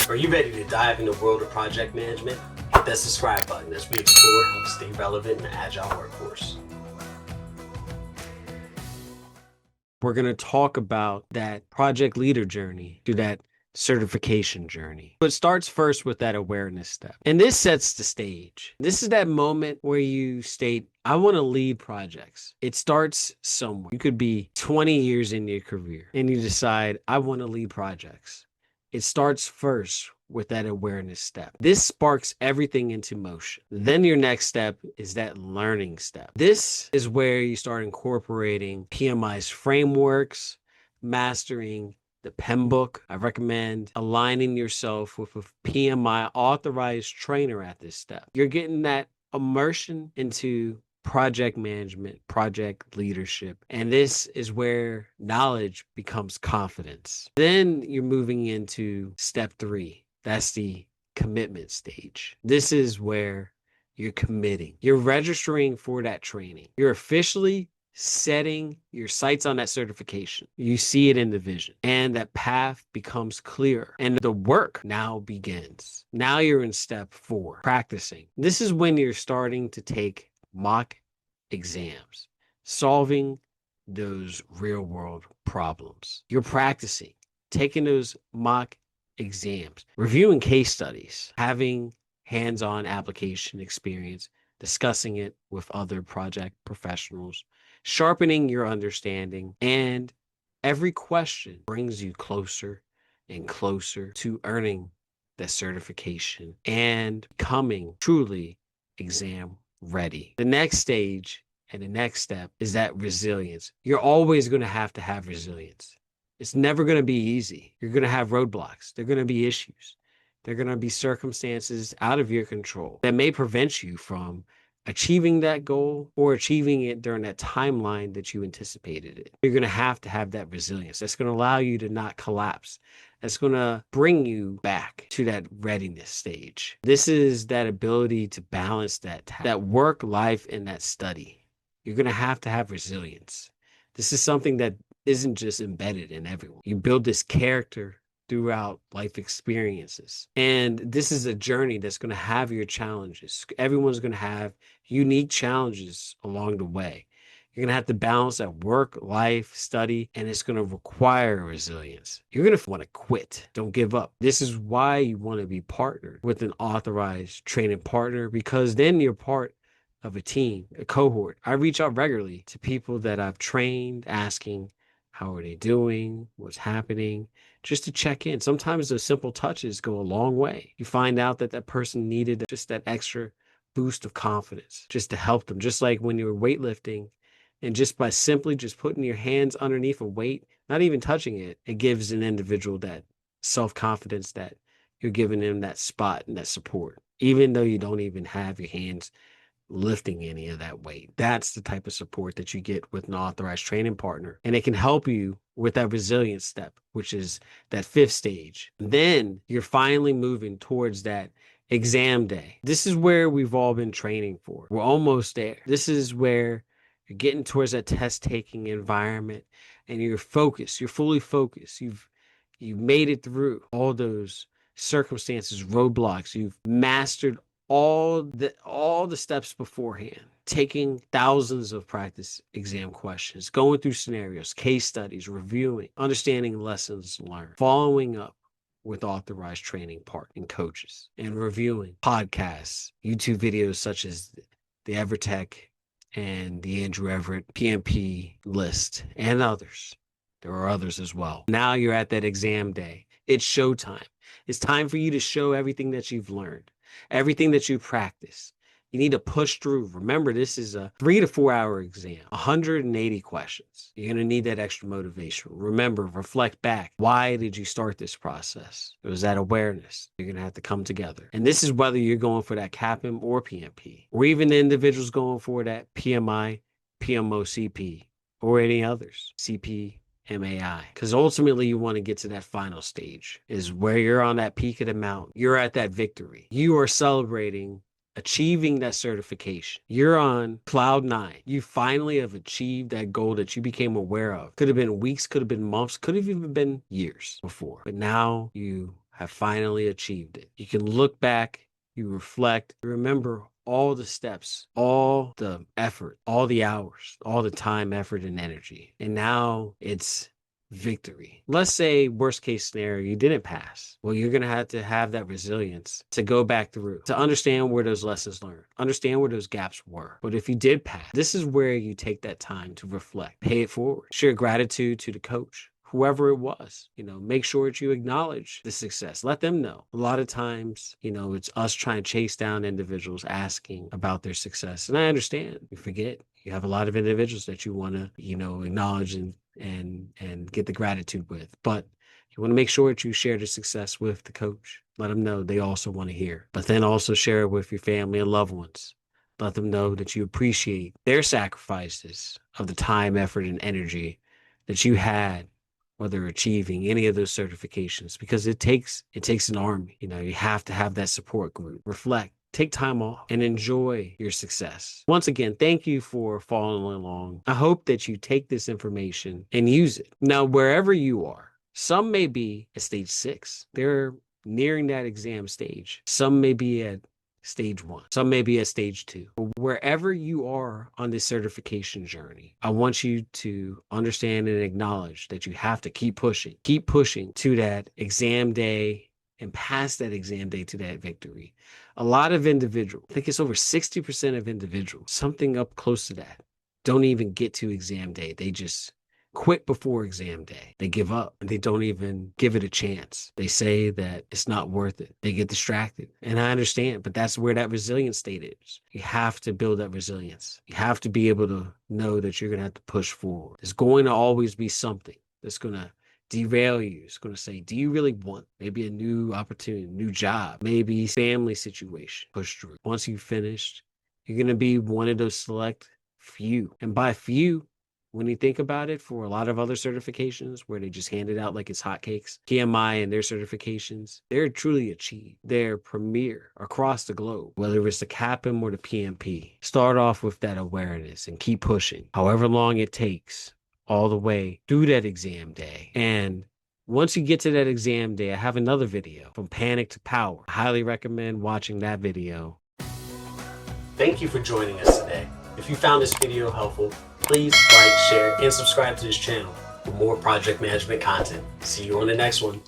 Are you ready to dive into the world of project management? Hit that subscribe button as we explore how to stay relevant in the agile workforce. We're going to talk about that project leader journey to that certification journey. But it starts first with that awareness step. And this sets the stage. This is that moment where you state, I want to lead projects. It starts somewhere. You could be 20 years in your career and you decide, I want to lead projects. It starts first with that awareness step. This sparks everything into motion. Then your next step is that learning step. This is where you start incorporating PMI's frameworks, mastering the PEM book. I recommend aligning yourself with a PMI authorized trainer at this step. You're getting that immersion into project management, project leadership. And this is where knowledge becomes confidence. Then you're moving into step 3. That's the commitment stage. This is where you're committing. You're registering for that training. You're officially setting your sights on that certification. You see it in the vision, and that path becomes clear, and the work now begins. Now you're in step 4, practicing. This is when you're starting to take mock exams, solving those real world problems. You're practicing, taking those mock exams, reviewing case studies, having hands-on application experience, discussing it with other project professionals, sharpening your understanding, and every question brings you closer and closer to earning that certification and becoming truly exam ready. The next stage and the next step is that resilience. You're always going to have resilience. It's never going to be easy. You're going to have roadblocks. There are going to be issues. There are going to be circumstances out of your control that may prevent you from achieving that goal or achieving it during that timeline that you anticipated it. You're going to have that resilience. That's going to allow you to not collapse. That's going to bring you back to that readiness stage. This is that ability to balance that work life and that study. You're going to have resilience. This is something that isn't just embedded in everyone. You build this character throughout life experiences. And this is a journey that's going to have your challenges. Everyone's going to have unique challenges along the way. You're going to have to balance that work, life, study, and it's going to require resilience. You're going to want to quit. Don't give up. This is why you want to be partnered with an authorized training partner, because then you're part of a team, a cohort. I reach out regularly to people that I've trained, asking, how are they doing? What's happening? Just to check in. Sometimes those simple touches go a long way. You find out that that person needed just that extra boost of confidence just to help them. Just like when you were weightlifting, and just by simply just putting your hands underneath a weight, not even touching it, it gives an individual that self-confidence that you're giving them that spot and that support, even though you don't even have your hands lifting any of that weight. That's the type of support that you get with an authorized training partner. And it can help you with that resilience step, which is that 5th stage. Then you're finally moving towards that exam day. This is where we've all been training for. We're almost there. This is where you're getting towards that test taking environment and you're focused. You're fully focused. You've made it through all those circumstances, roadblocks. You've mastered all the steps beforehand, taking thousands of practice exam questions, going through scenarios, case studies, reviewing, understanding lessons learned, following up with authorized training partners and coaches, and reviewing podcasts, YouTube videos such as the Evertech and the Andrew Everett PMP list, and others. There are others as well. Now you're at that exam day. It's showtime. It's time for you to show everything that you've learned, everything that you practice. You need to push through. Remember, this is a 3 to 4 hour exam, 180 questions. You're going to need that extra motivation. Remember, reflect back. Why did you start this process? It was that awareness. You're going to have to come together. And this is whether you're going for that CAPM or PMP, or even the individuals going for that PMI, PMOCP, or any others, CP, MAI. Because ultimately you want to get to that final stage, is where you're on that peak of the mountain. You're at that victory. You are celebrating achieving that certification. You're on cloud 9. You finally have achieved that goal that you became aware of. Could have been weeks, could have been months, could have even been years before. But now you have finally achieved it. You can look back, you reflect, you remember all the steps, all the effort, all the hours, all the time, effort, and energy. And now it's victory. Let's say worst case scenario, you didn't pass. Well, you're going to have that resilience to go back through, to understand where those lessons learned, understand where those gaps were. But if you did pass, this is where you take that time to reflect, pay it forward, share gratitude to the coach, whoever it was, make sure that you acknowledge the success. Let them know. A lot of times, it's us trying to chase down individuals asking about their success. And I understand, you forget. You have a lot of individuals that you want to, acknowledge and get the gratitude with. But you want to make sure that you share the success with the coach. Let them know they also want to hear. But then also share it with your family and loved ones. Let them know that you appreciate their sacrifices of the time, effort, and energy that you had, whether achieving any of those certifications, because it takes an army. You have to have that support group. Reflect, take time off, and enjoy your success. Once again, thank you for following along. I hope that you take this information and use it. Now, wherever you are, some may be at stage 6. They're nearing that exam stage. Some may be at stage 1. Some may be at stage 2. Wherever you are on this certification journey, I want you to understand and acknowledge that you have to keep pushing to that exam day and past that exam day to that victory. A lot of individuals, I think it's over 60% of individuals, something up close to that, don't even get to exam day. They just quit before exam day. They give up and they don't even give it a chance. They say that it's not worth it. They get distracted. And I understand, but that's where that resilience state is. You have to build that resilience. You have to be able to know that you're going to have to push forward. There's going to always be something that's going to derail you. It's going to say, do you really want maybe a new opportunity, new job, maybe family situation? Push through. Once you've finished, you're going to be one of those select few. And by few, when you think about it, for a lot of other certifications where they just hand it out like it's hotcakes, PMI and their certifications, they're truly achieved. They're premier across the globe, whether it's the CAPM or the PMP. Start off with that awareness and keep pushing, however long it takes, all the way through that exam day. And once you get to that exam day, I have another video, From Panic to Power. I highly recommend watching that video. Thank you for joining us today. If you found this video helpful, please like, share, and subscribe to this channel for more project management content. See you on the next one.